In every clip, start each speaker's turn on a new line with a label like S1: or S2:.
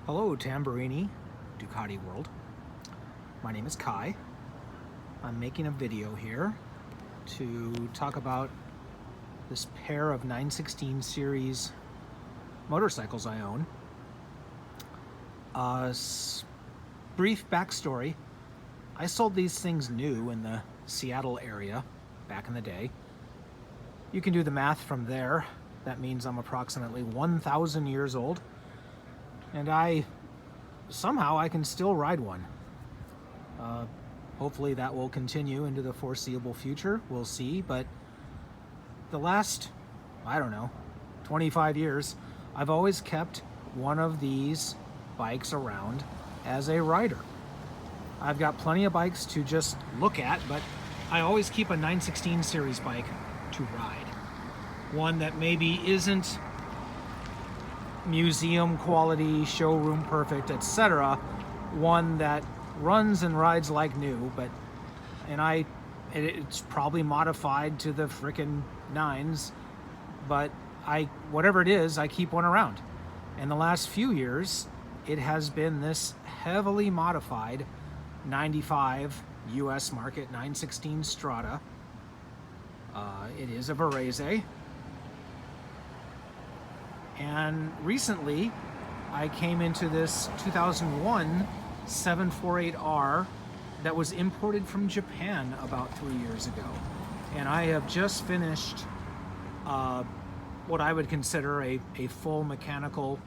S1: Hello, Tamburini, Ducati World. My name is Kai. I'm making a video here to talk about this pair of 916 series motorcycles I own. Brief backstory. I sold these things new in the Seattle area back in the day. You can do the math from there. That means I'm approximately 1,000 years old. And somehow I can still ride one. Hopefully that will continue into the foreseeable future. We'll see. But the last, 25 years, I've always kept one of these bikes around as a rider. I've got plenty of bikes to just look at, but I always keep a 916 series bike to ride. One that maybe isn't museum quality, showroom perfect, etc. One that runs and rides like new, it's probably modified to the frickin' nines, but whatever it is, I keep one around. In the last few years, it has been this heavily modified 95 US market 916 Strada. It is a Varese. And recently, I came into this 2001 748R that was imported from Japan about 3 years ago. And I have just finished what I would consider a full mechanical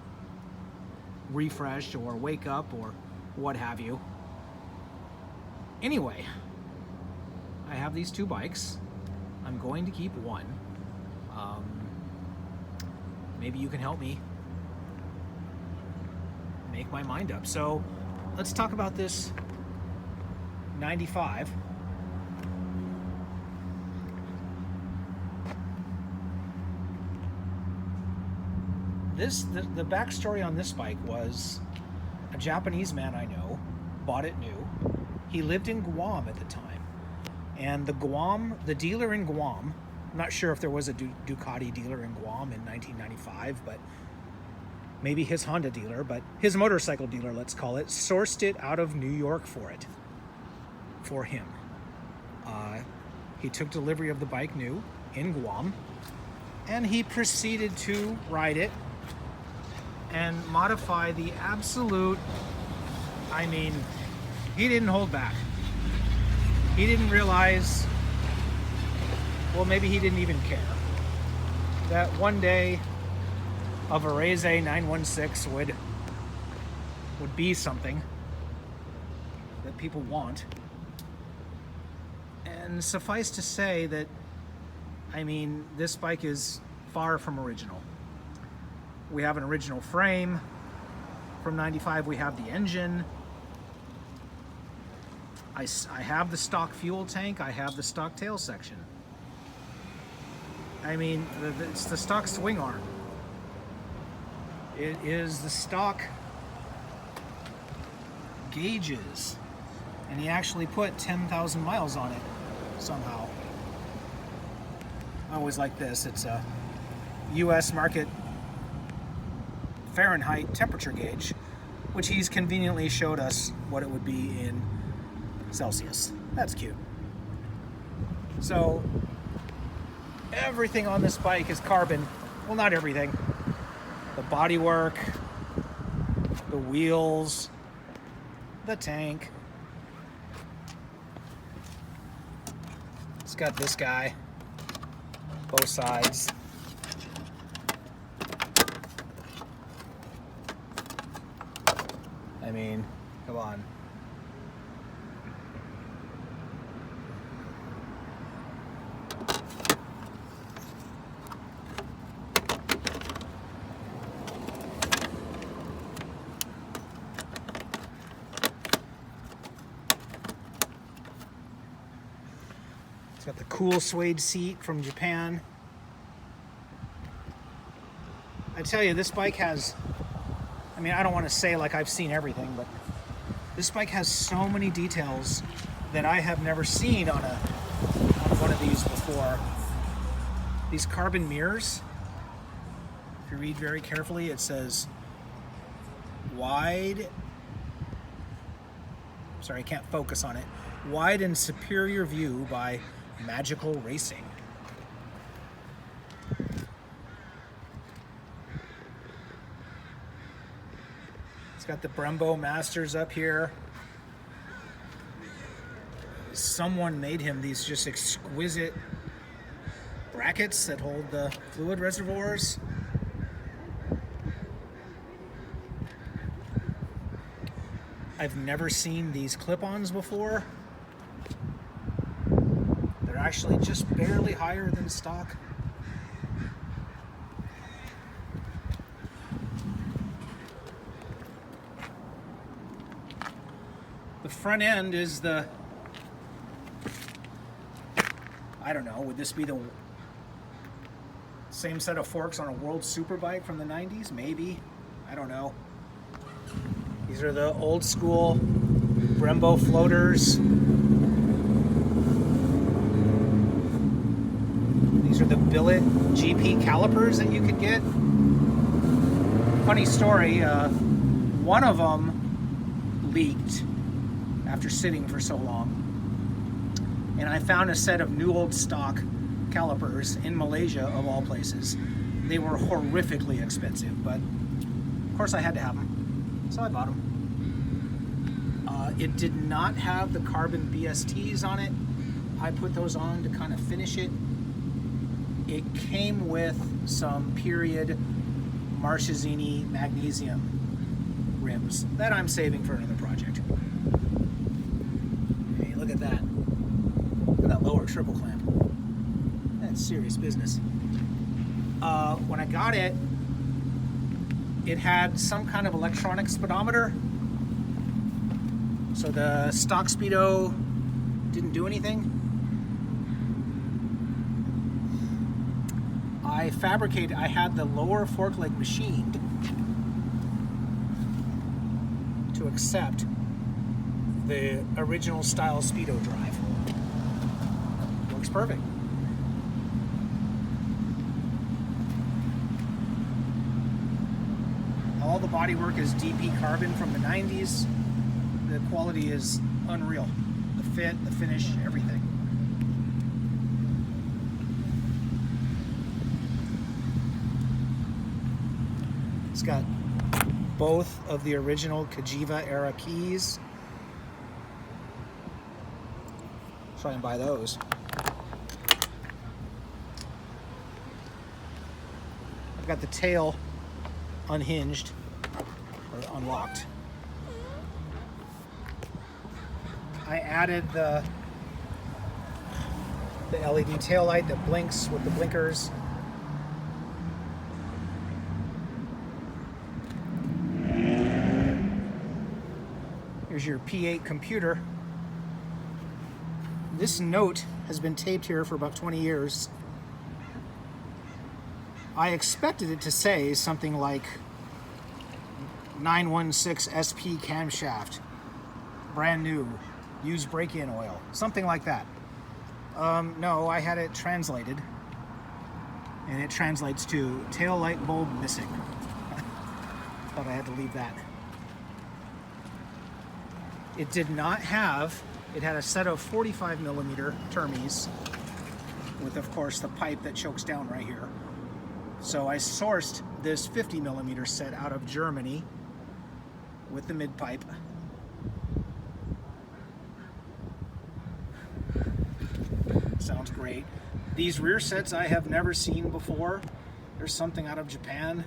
S1: refresh or wake up or what have you. Anyway, I have these two bikes. I'm going to keep one. Maybe you can help me make my mind up. So let's talk about this 95. The backstory on this bike was a Japanese man I know bought it new. He lived in Guam at the time. And the dealer in Guam, I'm not sure if there was a Ducati dealer in Guam in 1995, but maybe his Honda dealer, but his motorcycle dealer, let's call it, sourced it out of New York for him. He took delivery of the bike new in Guam, and he proceeded to ride it and modify the absolute, he didn't hold back. He didn't realize, well, maybe he didn't even care, that one day a Varese 916 would be something that people want. And suffice to say that, this bike is far from original. We have an original frame from 95. We have the engine. I have the stock fuel tank. I have the stock tail section. It's the stock swing arm. It is the stock gauges. And he actually put 10,000 miles on it somehow. I always like this. It's a US market Fahrenheit temperature gauge, which he's conveniently showed us what it would be in Celsius. That's cute. So everything on this bike is carbon. Well, not everything. The bodywork, the wheels, the tank. It's got this guy, both sides. Come on. It's got the cool suede seat from Japan. I tell you, this bike has, I don't want to say like I've seen everything, but this bike has so many details that I have never seen on one of these before. These carbon mirrors, if you read very carefully, it says wide, sorry, I can't focus on it, wide and superior view by Magical Racing. It's got the Brembo Masters up here. Someone made him these just exquisite brackets that hold the fluid reservoirs. I've never seen these clip-ons before. They're actually just barely higher than stock. The front end is the, I don't know, would this be the same set of forks on a World Superbike from the 90s? Maybe. I don't know. These are the old school Brembo floaters. These are the billet GP calipers that you could get. Funny story, one of them leaked after sitting for so long. And I found a set of new old stock calipers in Malaysia, of all places. They were horrifically expensive, but of course I had to have them. So I bought them. It did not have the carbon BSTs on it. I put those on to kind of finish it. It came with some period Marchesini magnesium rims that I'm saving for another project. Hey, look at that. Look at that lower triple clamp. That's serious business. When I got it, it had some kind of electronic speedometer. So the stock speedo didn't do anything. I had the lower fork leg machined to accept the original style speedo drive. Works perfect. All the bodywork is DP carbon from the 90s. The quality is unreal. The fit, the finish, everything. It's got both of the original Cagiva era keys. Try and buy those. I've got the tail unhinged or unlocked. I added the LED taillight that blinks with the blinkers. Here's your P8 computer. This note has been taped here for about 20 years. I expected it to say something like 916 SP camshaft, brand new, use break-in oil, something like that. No, I had it translated, and it translates to tail light bulb missing. Thought I had to leave that. It did not have, it had a set of 45 millimeter termies with, of course, the pipe that chokes down right here. So I sourced this 50 millimeter set out of Germany with the mid pipe. Sounds great. These rear sets I have never seen before. There's something out of Japan.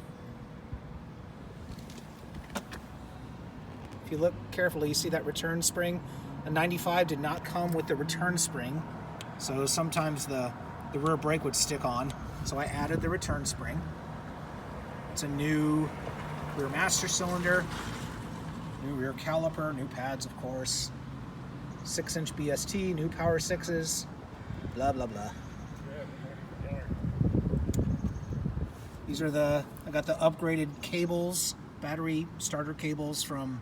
S1: If you look carefully, you see that return spring. A 95 did not come with the return spring, so sometimes the rear brake would stick on. So I added the return spring. It's a new rear master cylinder, new rear caliper, new pads, of course. 6-inch BST, new power 6s, blah, blah, blah. These are I got the upgraded cables, battery starter cables from,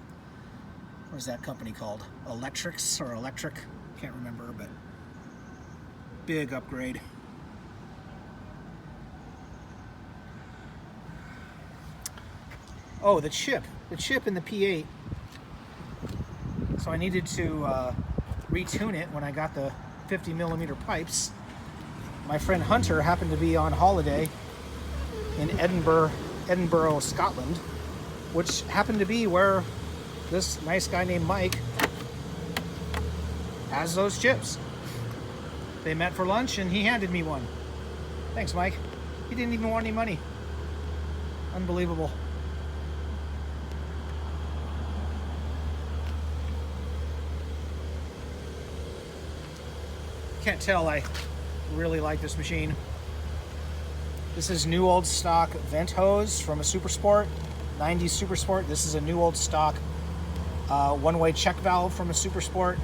S1: what is that company called? Electrics or Electric? Can't remember, but big upgrade. Oh, the chip in the P8. So I needed to retune it when I got the 50mm pipes. My friend Hunter happened to be on holiday in Edinburgh, Scotland, which happened to be where this nice guy named Mike has those chips. They met for lunch and he handed me one. Thanks, Mike. He didn't even want any money. Unbelievable. Can't tell I really like this machine. This is new old stock vent hose from a Super Sport, 90s Super Sport. This is a new old stock one-way check valve from a Super Sport.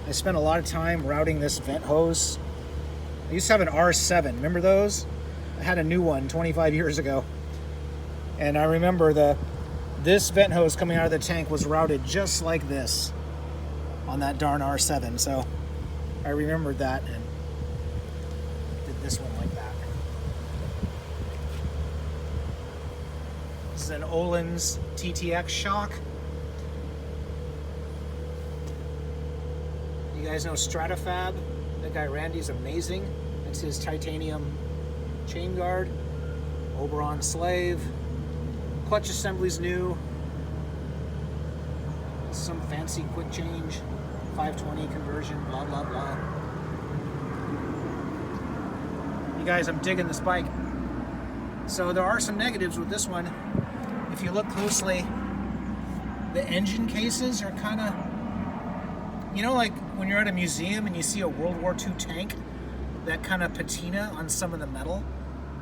S1: I spent a lot of time routing this vent hose. I used to have an R7, remember those? I had a new one 25 years ago. And I remember this vent hose coming out of the tank was routed just like this on that darn R7. So I remembered that and did this one like that. This is an Öhlins TTX shock. You guys know Stratafab? That guy Randy's amazing. That's his titanium chain guard. Oberon slave. Clutch assembly's new. Some fancy quick change. 520 conversion, blah, blah, blah. You guys, I'm digging this bike. So there are some negatives with this one. If you look closely, the engine cases are kind of, you know, like when you're at a museum and you see a World War II tank, that kind of patina on some of the metal,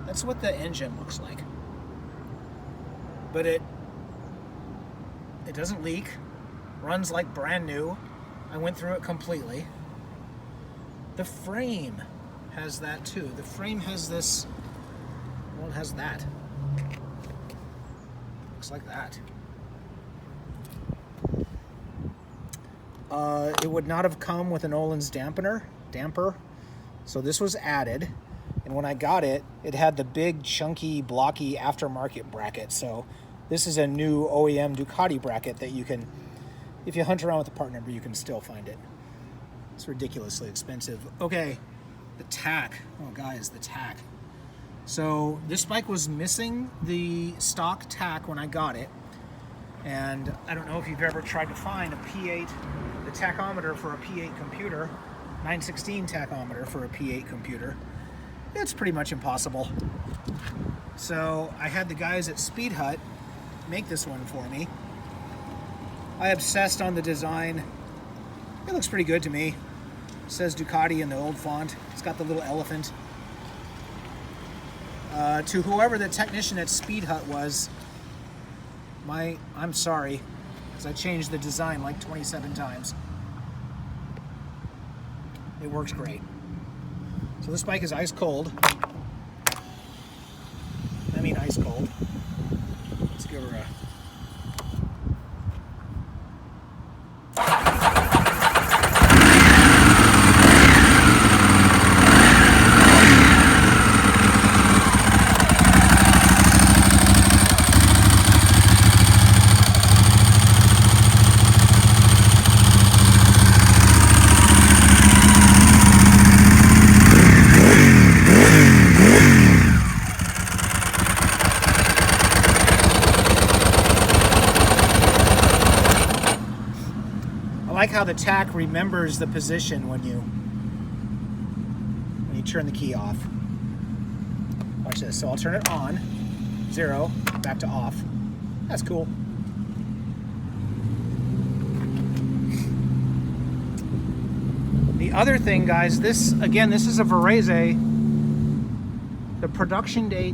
S1: that's what the engine looks like. But it doesn't leak, runs like brand new. I went through it completely. The frame has that too. The frame has this, well, it has that. Looks like that. It would not have come with an Öhlins damper. So this was added. And when I got it, it had the big, chunky, blocky aftermarket bracket. So this is a new OEM Ducati bracket that you can, if you hunt around with a part number, you can still find it. It's ridiculously expensive. Okay, the tack. Oh, guys, the tack. So this bike was missing the stock tack when I got it. And I don't know if you've ever tried to find a P8, the tachometer for a P8 computer, 916 tachometer for a P8 computer. It's pretty much impossible. So I had the guys at Speed Hut make this one for me. I obsessed on the design. It looks pretty good to me. It says Ducati in the old font. It's got the little elephant. To whoever the technician at Speed Hut was, I'm sorry, because I changed the design like 27 times. It works great. So this bike is ice cold. I mean ice cold. Let's give her a... I like how the tack remembers the position when you turn the key off. Watch this. So I'll turn it on, 0, back to off. That's cool. The other thing, guys, this is a Varese. The production date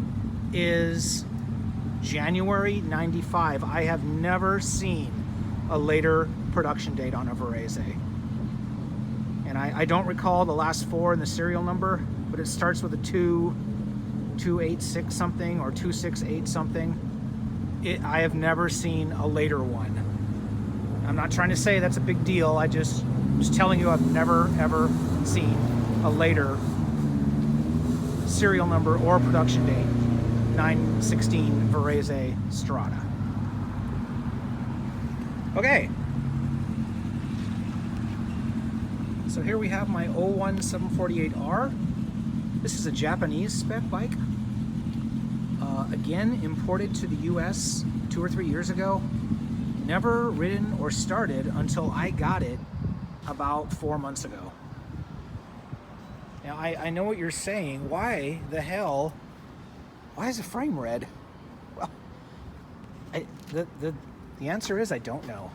S1: is January 95. I have never seen a later production date on a Varese. And I don't recall the last 4 in the serial number, but it starts with a 286 something or 268 something. I have never seen a later one. I'm not trying to say that's a big deal. I'm just telling you I've never ever seen a later serial number or production date 916 Varese Strada. Okay. So here we have my 01 748R. This is a Japanese spec bike. Again, imported to the US 2 or 3 years ago. Never ridden or started until I got it about 4 months ago. Now, I know what you're saying. Why the hell? Why is the frame red? Well, the answer is I don't know.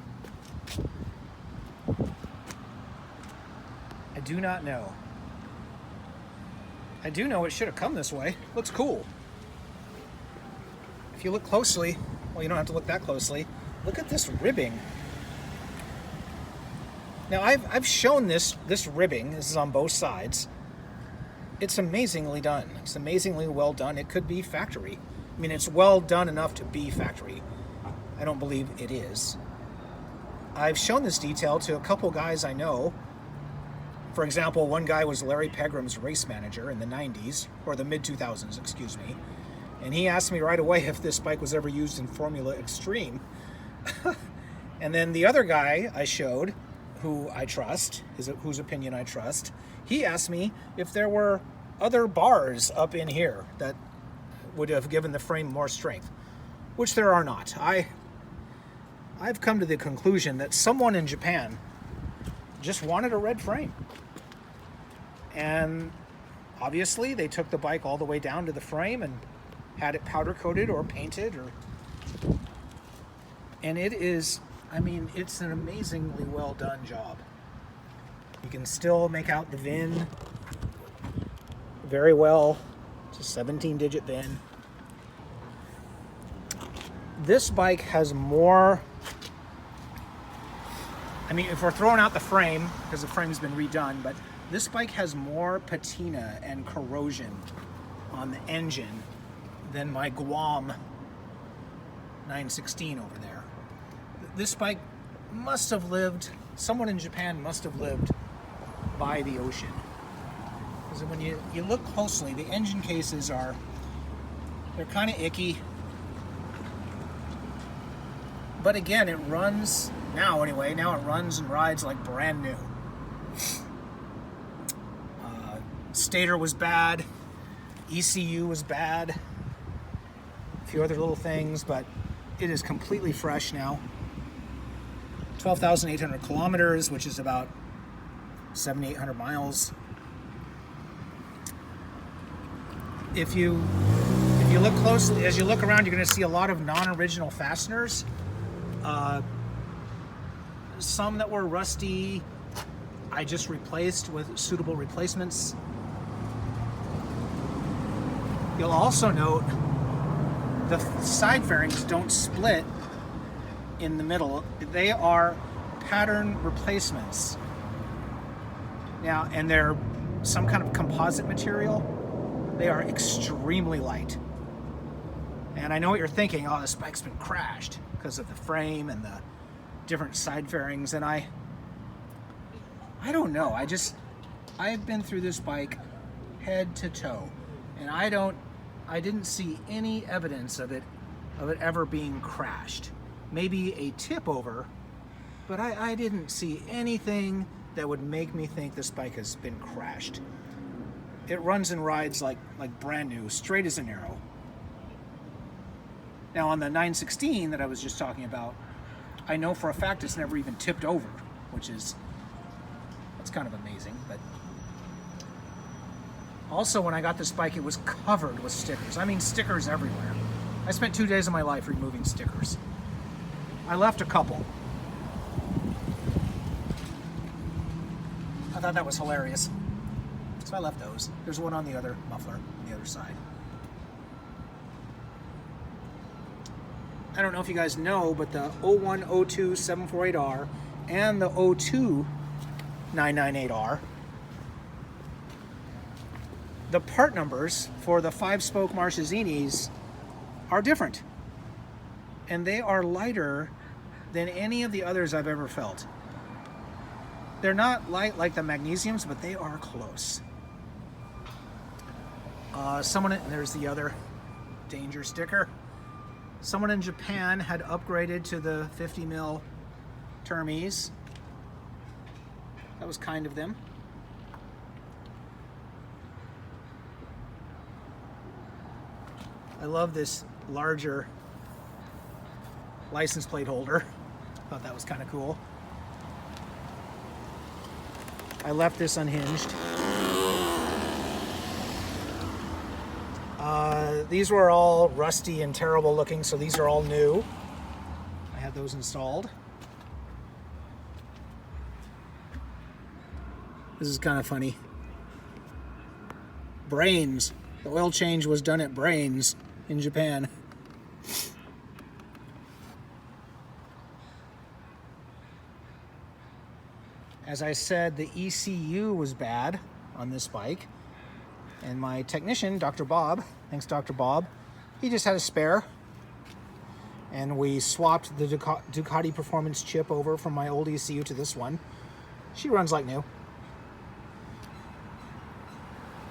S1: I do not know. I do know it should have come this way. Looks cool. If you look closely, well, you don't have to look that closely. Look at this ribbing. Now, I've shown this ribbing. This is on both sides. It's amazingly done. It's amazingly well done. It could be factory. I mean, it's well done enough to be factory. I don't believe it is. I've shown this detail to a couple guys I know. For example, one guy was Larry Pegram's race manager in the 90s, or the mid-2000s, excuse me. And he asked me right away if this bike was ever used in Formula Extreme. And then the other guy I showed, who I trust, whose opinion I trust, he asked me if there were other bars up in here that would have given the frame more strength, which there are not. I've come to the conclusion that someone in Japan just wanted a red frame. And obviously they took the bike all the way down to the frame and had it powder coated or painted, and it is, I mean, it's an amazingly well done job. You can still make out the VIN very well. It's a 17-digit VIN. This bike has more, I mean, if we're throwing out the frame, because the frame's been redone, but this bike has more patina and corrosion on the engine than my Guam 916 over there. This bike must have lived, someone in Japan must have lived by the ocean. Because when you look closely, the engine cases they're kind of icky. But again, it runs, now anyway, now it runs and rides like brand new. Stator was bad, ECU was bad, a few other little things, but it is completely fresh now. 12,800 kilometers, which is about 7,800 miles. If you look closely, as you look around, you're going to see a lot of non-original fasteners. Some that were rusty, I just replaced with suitable replacements. You'll also note the side fairings don't split in the middle. They are pattern replacements. Now, and they're some kind of composite material. They are extremely light. And I know what you're thinking, oh, this bike's been crashed because of the frame and the different side fairings. And I don't know. I've been through this bike head to toe, and I didn't see any evidence of it ever being crashed. Maybe a tip over, but I didn't see anything that would make me think this bike has been crashed. It runs and rides like brand new, straight as an arrow. Now on the 916 that I was just talking about, I know for a fact it's never even tipped over, that's kind of amazing. But also, when I got this bike, it was covered with stickers. I mean, stickers everywhere. I spent 2 days of my life removing stickers. I left a couple. I thought that was hilarious. So I left those. There's one on the other muffler, on the other side. I don't know if you guys know, but the 0102 748R and the 02 998R, the part numbers for the 5-spoke Marchezinis are different. And they are lighter than any of the others I've ever felt. They're not light like the magnesiums, but they are close. There's the other danger sticker. Someone in Japan had upgraded to the 50 mil Termes. That was kind of them. I love this larger license plate holder. Thought that was kind of cool. I left this unhinged. These were all rusty and terrible looking, so these are all new. I had those installed. This is kind of funny. Brains. The oil change was done at Brains in Japan. As I said, the ECU was bad on this bike. And my technician, Dr. Bob, thanks Dr. Bob, he just had a spare. And we swapped the Ducati Performance chip over from my old ECU to this one. She runs like new. Of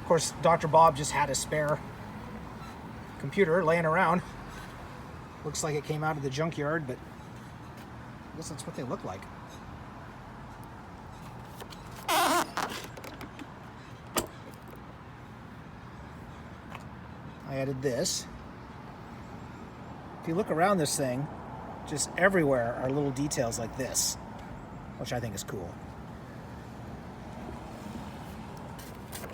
S1: course, Dr. Bob just had a spare computer laying around. Looks like it came out of the junkyard, but I guess that's what they look like. I added this. If you look around this thing, just everywhere are little details like this, which I think is cool.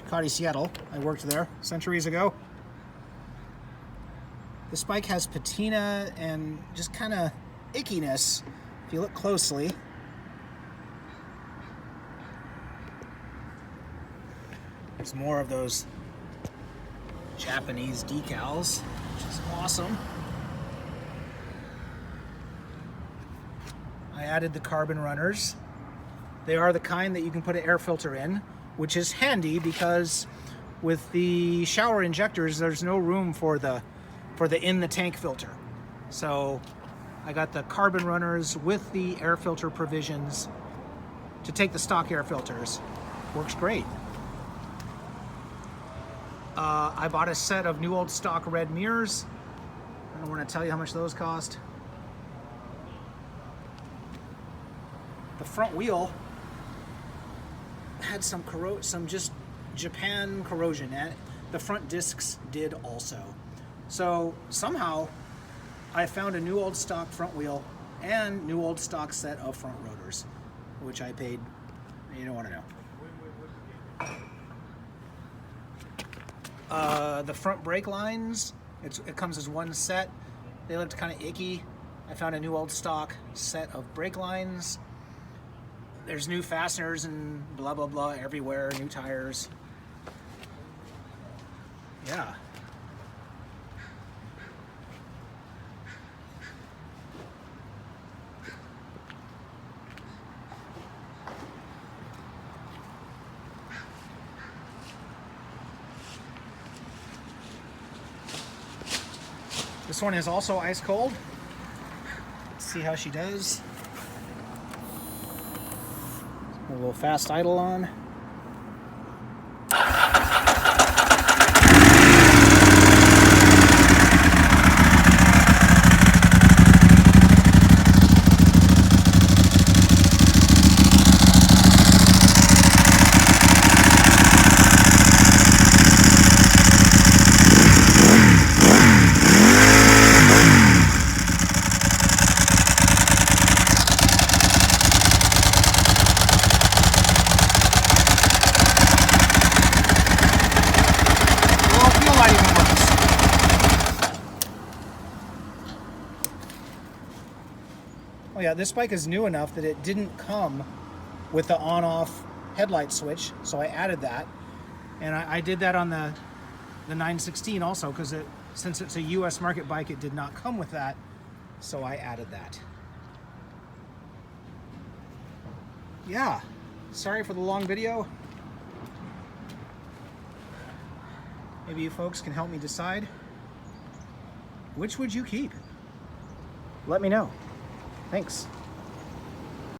S1: Ducati Seattle, I worked there centuries ago. This bike has patina and just kind of ickiness if you look closely. There's more of those Japanese decals, which is awesome. I added the carbon runners. They are the kind that you can put an air filter in, which is handy because with the shower injectors, there's no room for the in the tank filter. So I got the carbon runners with the air filter provisions to take the stock air filters. Works great. I bought a set of new old stock red mirrors. I don't want to tell you how much those cost. The front wheel had some just Japan corrosion at it. The front discs did also. So somehow I found a new old stock front wheel and new old stock set of front rotors, which I paid, you don't want to know. The front brake lines, it comes as one set. They looked kind of icky. I found a new old stock set of brake lines. There's new fasteners and blah, blah, blah everywhere, new tires. Yeah. This one is also ice cold. Let's see how she does. A little fast idle on. Oh yeah, this bike is new enough that it didn't come with the on-off headlight switch, so I added that. And I did that on the 916 also, because since it's a US market bike, it did not come with that, so I added that. Yeah, sorry for the long video. Maybe you folks can help me decide. Which would you keep? Let me know. Thanks.